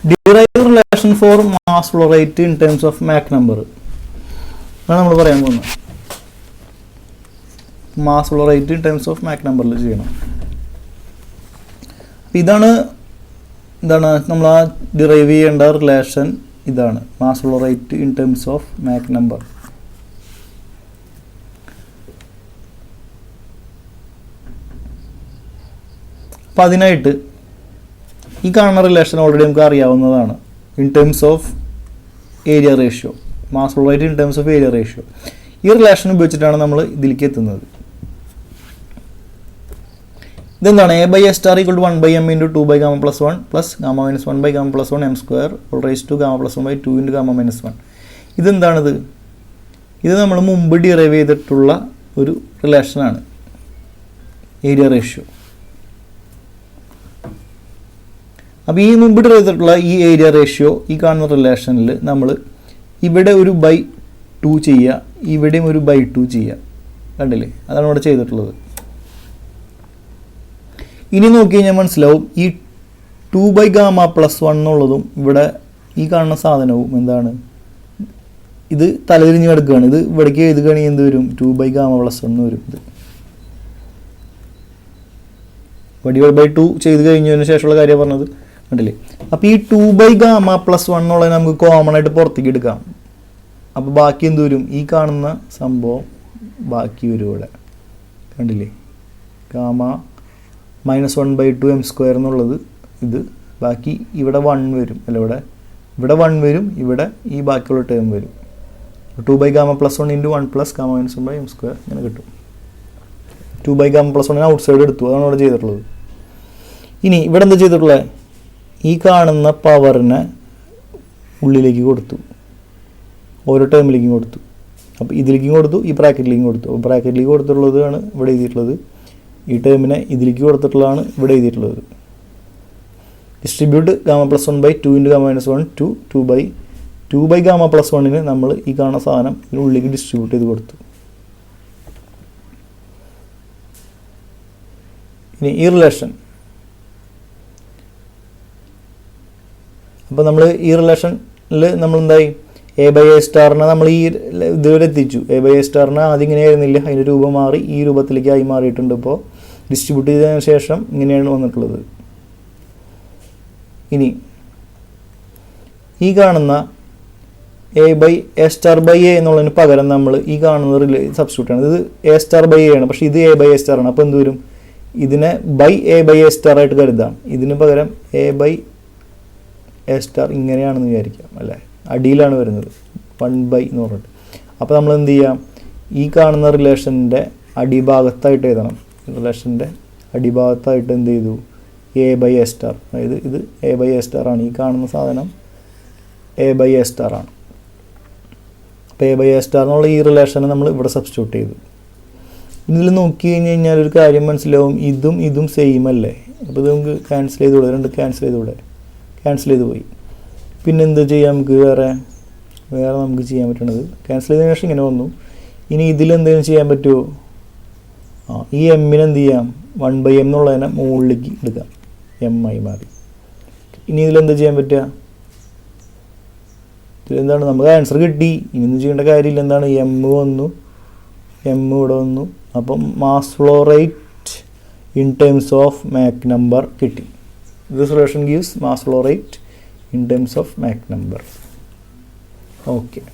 Derive relation for mass flow rate in terms of Mach number അതാണ് നമ്മൾ പറയാൻ പോകുന്നത്. Mass flow rate in terms of Mach നമ്പറിൽ ചെയ്യണം. ഇതാണ് നമ്മൾ ആ ഡിറൈവ് ചെയ്യേണ്ട റിലേഷൻ. ഇതാണ് mass flow rate in terms of Mach number. അപ്പം അതിനായിട്ട് ഈ കാണുന്ന റിലേഷൻ ഓൾറെഡി നമുക്ക് അറിയാവുന്നതാണ്. In terms of area ratio, mass flow rate in terms of area ratio. ഈ റിലേഷൻ ഉപയോഗിച്ചിട്ടാണ് നമ്മൾ ഇതിലേക്ക് എത്തുന്നത്. ഇതെന്താണ്? A by A star equal to 1 by M into 2 by gamma plus 1 plus gamma minus 1 by gamma plus 1 M square whole raise to gamma plus 1 by 2 into gamma minus 1. ഇതെന്താണിത്? ഇത് നമ്മൾ മുമ്പ് ഡിറൈവ് ചെയ്തിട്ടുള്ള ഒരു റിലേഷനാണ്, ഏരിയ റേഷ്യോ. അപ്പോൾ ഈ മുമ്പ് derive ചെയ്തിട്ടുള്ള ഈ ഏരിയ റേഷ്യോ ഈ കാണുന്ന റിലേഷനിൽ നമ്മൾ ഇവിടെ ഒരു ബൈ 2 ചെയ്യുക, ഇവിടെയും ഒരു ബൈ 2 ചെയ്യുക. കണ്ടില്ലേ? അതാണ് ഇവിടെ ചെയ്തിട്ടുള്ളത്. ഇനി നോക്കി കഴിഞ്ഞാൽ മനസ്സിലാവും ഈ 2 ബൈ ഗാമ പ്ലസ് 1 എന്നുള്ളതും ഇവിടെ ഈ കാണുന്ന സാധനവും എന്താണ്? ഇത് തലതിരിഞ്ഞ് കിടക്കുകയാണ്. ഇത് ഇവിടേക്ക് എഴുതുകയാണെങ്കിൽ എന്ത് വരും? 2 ബൈ ഗാമ പ്ലസ് 1 വരും. ഇത് ഡിവൈഡ് ബൈ 2 ചെയ്ത് കഴിഞ്ഞതിന് ശേഷമുള്ള കാര്യം പറഞ്ഞത് കണ്ടില്ലേ? അപ്പോൾ ഈ 2 ബൈ ഗാമ പ്ലസ് 1 എന്നുള്ളത് നമുക്ക് കോമൺ ആയിട്ട് പുറത്തേക്ക് എടുക്കാം. അപ്പോൾ ബാക്കി എന്ത് വരും? ഈ കാണുന്ന സംഭവം ബാക്കി വരും ഇവിടെ. കണ്ടില്ലേ? Gamma minus 1 by 2 M square എന്നുള്ളത് ഇത് ബാക്കി ഇവിടെ 1 വരും. അല്ല, ഇവിടെ 1 വരും, ഇവിടെ ഈ ബാക്കിയുള്ള ടേം വരും. 2 by gamma plus 1 into 1 plus gamma minus 1 by M square ഇങ്ങനെ കിട്ടും. 2 by gamma plus 1 outside എടുത്തു. അതാണ് ഇവിടെ ചെയ്തിട്ടുള്ളത്. ഇനി ഇവിടെ എന്താ ചെയ്തിട്ടുള്ളത്? ഈ കാണുന്ന പവറിനെ ഉള്ളിലേക്ക് കൊടുത്തു, ഓരോ ടേമിലേക്കും കൊടുത്തു. അപ്പോൾ ഇതിലേക്കും കൊടുത്തു, ഈ ബ്രാക്കറ്റിലേക്കും കൊടുത്തു. അപ്പോൾ ബ്രാക്കറ്റിലേക്ക് കൊടുത്തിട്ടുള്ളതാണ് ഇവിടെ എഴുതിയിട്ടുള്ളത്. ഈ ടേമിനെ ഇതിലേക്ക് കൊടുത്തിട്ടുള്ളതാണ് ഇവിടെ എഴുതിയിട്ടുള്ളത്. Distribute gamma plus 1 by 2 into gamma minus 1 to 2 by gamma plus 1 നമ്മൾ ഈ കാണുന്ന സാധനം ഇതിനുള്ളിലേക്ക് ഡിസ്ട്രിബ്യൂട്ട് ചെയ്ത് കൊടുത്തു. ഇനി ഈ റിലേഷൻ, അപ്പോൾ നമ്മൾ ഈ റിലേഷനിൽ നമ്മൾ എന്തായി? എ ബൈ എ സ്റ്റാറിനെ നമ്മൾ ഈ ഇതുവരെ എത്തിച്ചു. എ ബൈ എ സ്റ്റാറിന് ആദ്യം ഇങ്ങനെ ആയിരുന്നില്ല, അതിൻ്റെ രൂപം മാറി ഈ രൂപത്തിലേക്ക് ആയി മാറിയിട്ടുണ്ട്. ഇപ്പോൾ ഡിസ്ട്രിബ്യൂട്ട് ചെയ്തതിന് ശേഷം ഇങ്ങനെയാണ് വന്നിട്ടുള്ളത്. ഇനി ഈ കാണുന്ന A by A star by A എന്നുള്ളതിന് പകരം നമ്മൾ ഈ കാണുന്നത് സബ്സ്റ്റിറ്റ്യൂട്ട് ആണ്. ഇത് എ സ്റ്റാർ ബൈ എ ആണ്, പക്ഷേ ഇത് എ ബൈ എ സ്റ്റാർ ആണ്. അപ്പോൾ എന്ത് വരും? ഇതിനെ ബൈ എ സ്റ്റാർ ആയിട്ട് കരുതാം. ഇതിന് പകരം എ ബൈ എ സ്റ്റാർ ഇങ്ങനെയാണെന്ന് വിചാരിക്കാം, അല്ലേ? അടിയിലാണ് വരുന്നത് 1 ബൈ എന്ന് പറഞ്ഞിട്ട്. അപ്പോൾ നമ്മൾ എന്ത് ചെയ്യാം? ഈ കാണുന്ന റിലേഷൻ്റെ അടിഭാഗത്തായിട്ട് എഴുതണം. റിലേഷൻ്റെ അടിഭാഗത്തായിട്ട് എന്ത് ചെയ്തു? A by A star. അതായത് ഇത് എ ബൈ എ സ്റ്റാർ ആണ്. ഈ കാണുന്ന സാധനം എ ബൈ എ സ്റ്റാർ ആണ്. അപ്പോൾ എ ബൈ എ സ്റ്റാർ എന്നുള്ള ഈ റിലേഷനെ നമ്മൾ ഇവിടെ സബ്സ്റ്റിറ്റ്യൂട്ട് ചെയ്തു. ഇതിൽ നോക്കി കഴിഞ്ഞാൽ ഒരു കാര്യം മനസ്സിലാവും, ഇതും സെയിം അല്ലേ? അപ്പോൾ ഇത് നമുക്ക് ക്യാൻസൽ ചെയ്തുകൂടെ? 2 ക്യാൻസൽ ചെയ്തുകൂടെ? ക്യാൻസൽ ചെയ്ത് പോയി. പിന്നെ എന്ത് ചെയ്യാം? നമുക്ക് വേറെ നമുക്ക് ചെയ്യാൻ പറ്റണത് ക്യാൻസൽ ചെയ്തതിന് ശേഷം ഇങ്ങനെ വന്നു. ഇനി ഇതിലെന്തെങ്കിലും ചെയ്യാൻ പറ്റുമോ? ഈ എമ്മിനെ എന്ത് ചെയ്യാം? 1 ബൈ എം എന്നുള്ളതിനെ മുകളിലേക്ക് എടുക്കാം, എം ആയി മാറി. ഇനി ഇതിലെന്താ ചെയ്യാൻ പറ്റുക? ഇതിലെന്താണ്? നമുക്ക് ആൻസർ കിട്ടി. ഇനിയൊന്നും ചെയ്യേണ്ട കാര്യമില്ല. എന്താണ്? എം വന്നു, എം ഇവിടെ വന്നു. അപ്പം mass flow rate in terms of Mach number കിട്ടി. This relation gives mass flow rate in terms of Mach number. Okay.